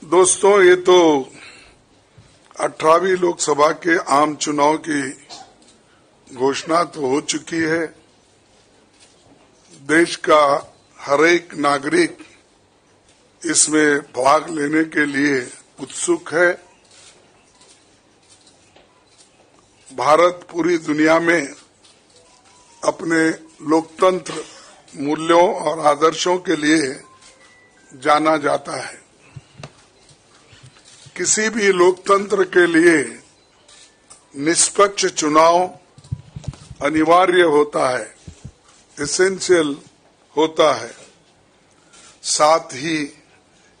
दोस्तों, ये तो 18वीं लोकसभा के आम चुनाव की घोषणा तो हो चुकी है। देश का हर एक नागरिक इसमें भाग लेने के लिए उत्सुक है। भारत पूरी दुनिया में अपने लोकतंत्र मूल्यों और आदर्शों के लिए जाना जाता है। किसी भी लोकतंत्र के लिए निष्पक्ष चुनाव अनिवार्य होता है, एसेंशियल होता है। साथ ही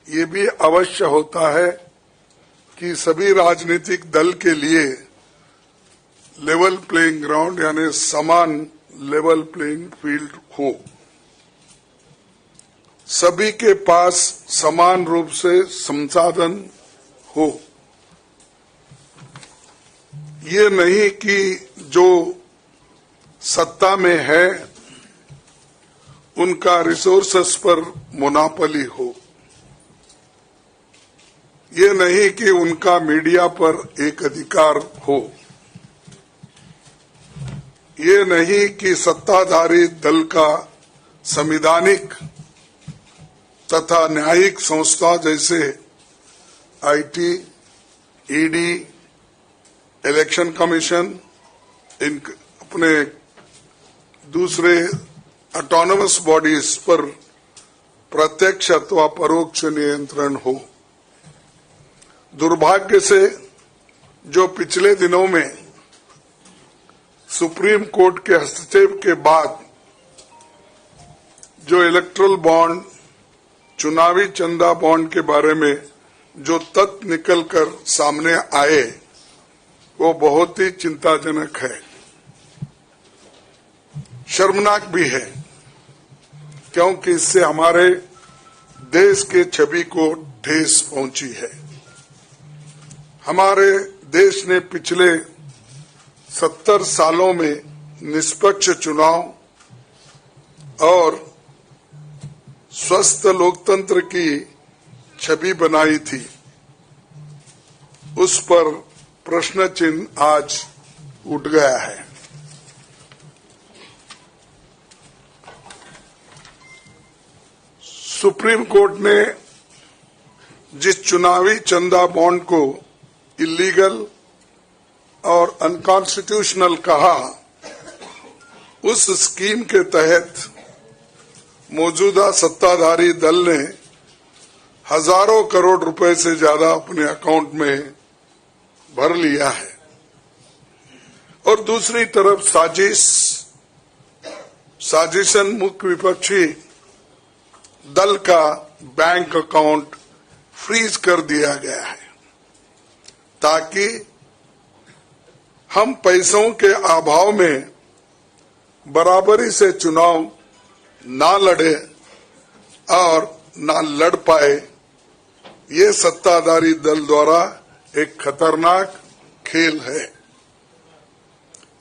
ये भी अवश्य होता है कि सभी राजनीतिक दल के लिए लेवल प्लेइंग ग्राउंड यानी समान लेवल प्लेइंग फील्ड हो, सभी के पास समान रूप से संसाधन हो। ये नहीं कि जो सत्ता में है उनका रिसोर्सेस पर मोनोपोली हो। ये नहीं कि उनका मीडिया पर एक अधिकार हो। ये नहीं कि सत्ताधारी दल का संवैधानिक तथा न्यायिक संस्था जैसे आईटी, ईडी, इलेक्शन कमीशन, इन अपने दूसरे ऑटोनोमस बॉडीज पर प्रत्यक्ष अथवा परोक्ष नियंत्रण हो। दुर्भाग्य से जो पिछले दिनों में सुप्रीम कोर्ट के हस्तक्षेप के बाद जो इलेक्टोरल बॉन्ड, चुनावी चंदा बॉन्ड के बारे में जो तथ्य निकलकर सामने आए वो बहुत ही चिंताजनक है, शर्मनाक भी है, क्योंकि इससे हमारे देश के छवि को ठेस पहुंची है। हमारे देश ने पिछले 70 सालों में निष्पक्ष चुनाव और स्वस्थ लोकतंत्र की छवि बनाई थी। उस पर प्रश्न चिन्ह आज उठ गया है। सुप्रीम कोर्ट ने जिस चुनावी चंदा बॉन्ड को इलीगल और अनकॉन्स्टिट्यूशनल कहा, उस स्कीम के तहत मौजूदा सत्ताधारी दल ने हजारों करोड़ रुपए से ज्यादा अपने अकाउंट में भर लिया है और दूसरी तरफ साजिशन मुख्य विपक्षी दल का बैंक अकाउंट फ्रीज कर दिया गया है ताकि हम पैसों के अभाव में बराबरी से चुनाव ना लड़े और ना लड़ पाए। ये सत्ताधारी दल द्वारा एक खतरनाक खेल है।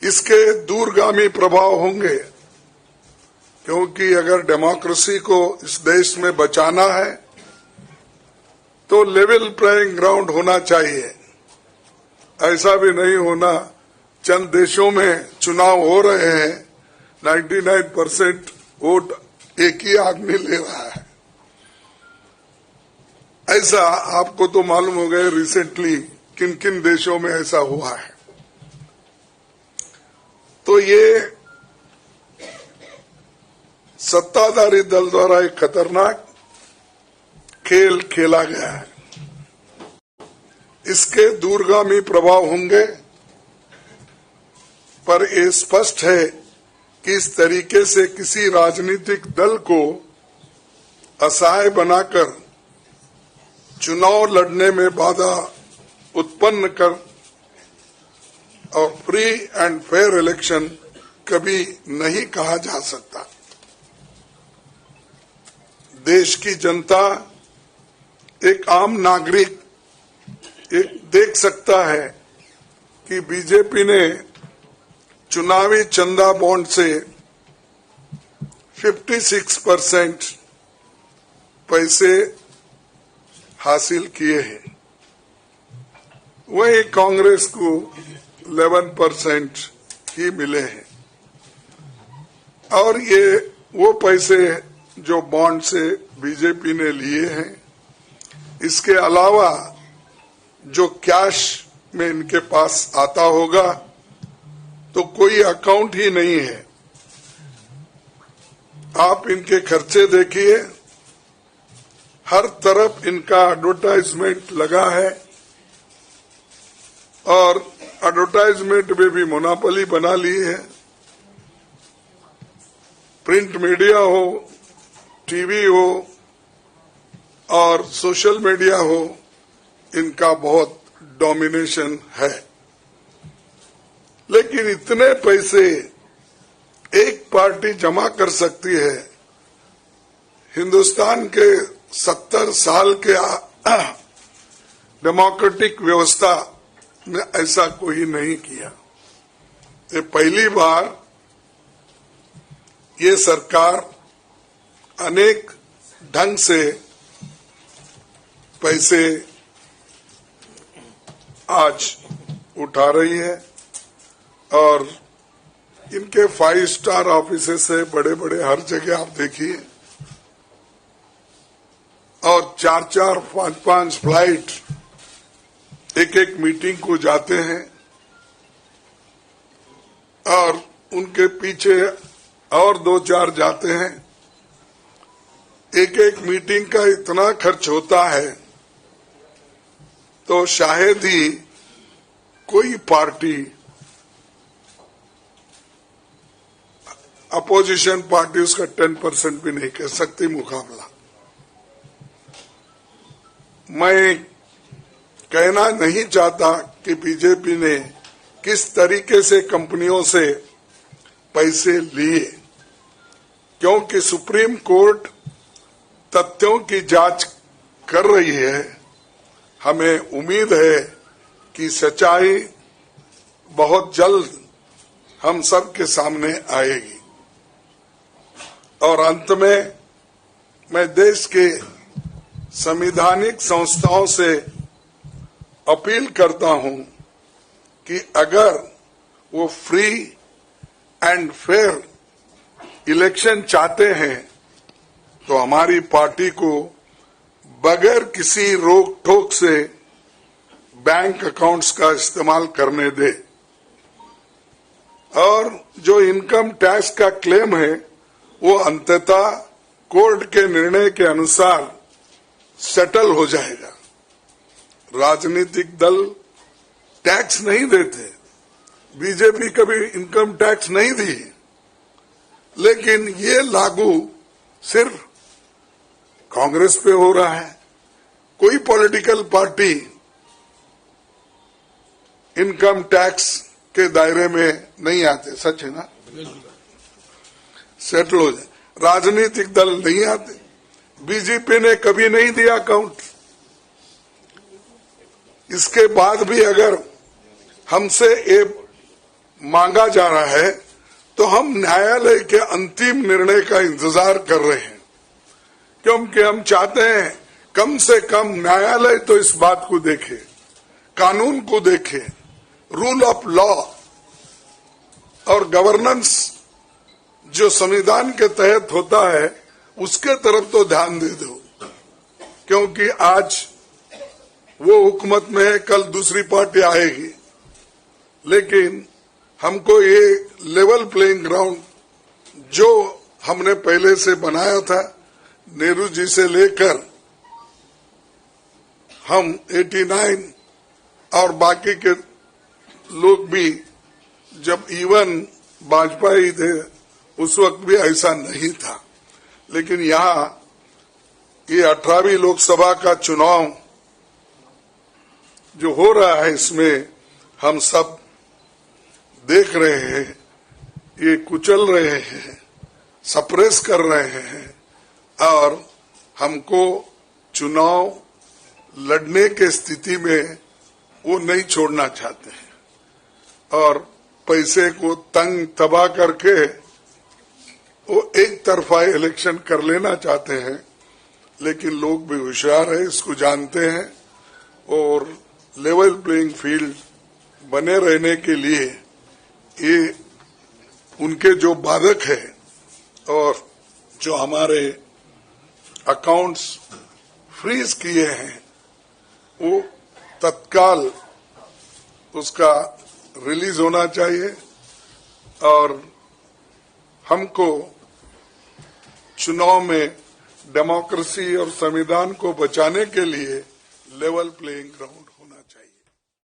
इसके दूरगामी प्रभाव होंगे, क्योंकि अगर डेमोक्रेसी को इस देश में बचाना है तो लेवल प्लेइंग ग्राउंड होना चाहिए। ऐसा भी नहीं होना चंद देशों में चुनाव हो रहे हैं, 99% वोट एक ही आदमी ले रहा है। ऐसा आपको तो मालूम हो गया रिसेंटली किन किन देशों में ऐसा हुआ है। तो ये सत्ताधारी दल द्वारा एक खतरनाक खेल खेला गया है। इसके दूरगामी प्रभाव होंगे, पर यह स्पष्ट है कि इस तरीके से किसी राजनीतिक दल को असहाय बनाकर चुनाव लड़ने में बाधा उत्पन्न कर और फ्री एंड फेयर इलेक्शन कभी नहीं कहा जा सकता। देश की जनता, एक आम नागरिक एक देख सकता है कि बीजेपी ने चुनावी चंदा बॉन्ड से 56% पैसे हासिल किए हैं। वही कांग्रेस को 11% ही मिले हैं। और ये वो पैसे जो बॉन्ड से बीजेपी ने लिए हैं, इसके अलावा जो कैश में इनके पास आता होगा तो कोई अकाउंट ही नहीं है। आप इनके खर्चे देखिए, हर तरफ इनका एडवर्टाइजमेंट लगा है और एडवर्टाइजमेंट में भी मोनोपोली बना ली है। प्रिंट मीडिया हो, टीवी हो और सोशल मीडिया हो, इनका बहुत डोमिनेशन है। लेकिन इतने पैसे एक पार्टी जमा कर सकती है, हिंदुस्तान के 70 साल के डेमोक्रेटिक व्यवस्था में ऐसा कोई नहीं किया। ये पहली बार ये सरकार अनेक ढंग से पैसे आज उठा रही है और इनके 5 स्टार ऑफिसेस से बड़े बड़े हर जगह आप देखिए, और 4-4, 5-5 फ्लाइट एक मीटिंग को जाते हैं और उनके पीछे और 2-4 जाते हैं। एक मीटिंग का इतना खर्च होता है तो शायद ही कोई पार्टी, अपोजिशन पार्टी उसका 10% भी नहीं कह सकती मुकाबला। मैं कहना नहीं चाहता कि बीजेपी ने किस तरीके से कंपनियों से पैसे लिए, क्योंकि सुप्रीम कोर्ट तथ्यों की जांच कर रही है। हमें उम्मीद है कि सच्चाई बहुत जल्द हम सब के सामने आएगी। और अंत में मैं देश के संवैधानिक संस्थाओं से अपील करता हूं कि अगर वो फ्री एंड फेयर इलेक्शन चाहते हैं तो हमारी पार्टी को बगैर किसी रोक टोक से बैंक अकाउंट्स का इस्तेमाल करने दे, और जो इनकम टैक्स का क्लेम है वो अंततः कोर्ट के निर्णय के अनुसार सेटल हो जाएगा। राजनीतिक दल टैक्स नहीं देते, बीजेपी कभी इनकम टैक्स नहीं दी, लेकिन ये लागू सिर्फ कांग्रेस पे हो रहा है। कोई पॉलिटिकल पार्टी इनकम टैक्स के दायरे में नहीं आते। सच है ना? सेटल हो जाए। राजनीतिक दल नहीं आते। बीजेपी ने कभी नहीं दिया अकाउंट। इसके बाद भी अगर हमसे ये मांगा जा रहा है तो हम न्यायालय के अंतिम निर्णय का इंतजार कर रहे हैं, क्योंकि हम चाहते हैं कम से कम न्यायालय तो इस बात को देखे, कानून को देखे, रूल ऑफ लॉ और गवर्नेंस जो संविधान के तहत होता है उसके तरफ तो ध्यान दे दो। क्योंकि आज वो हुकूमत में है, कल दूसरी पार्टी आएगी, लेकिन हमको ये लेवल प्लेइंग ग्राउंड जो हमने पहले से बनाया था, नेहरू जी से लेकर हम 89 और बाकी के लोग भी, जब इवन वाजपेयी थे उस वक्त भी ऐसा नहीं था। लेकिन यहाँ ये 18वीं लोकसभा का चुनाव जो हो रहा है, इसमें हम सब देख रहे हैं, ये कुचल रहे हैं, सप्रेस कर रहे हैं, और हमको चुनाव लड़ने के स्थिति में वो नहीं छोड़ना चाहते हैं। और पैसे को तंग तबाह करके वो एक तरफा इलेक्शन कर लेना चाहते हैं। लेकिन लोग भी होशियार है, इसको जानते हैं और लेवल प्लेइंग फील्ड बने रहने के लिए ये उनके जो बाधक है और जो हमारे अकाउंट्स फ्रीज किए हैं वो तत्काल उसका रिलीज होना चाहिए और हमको चुनाव में डेमोक्रेसी और संविधान को बचाने के लिए लेवल प्लेइंग ग्राउंड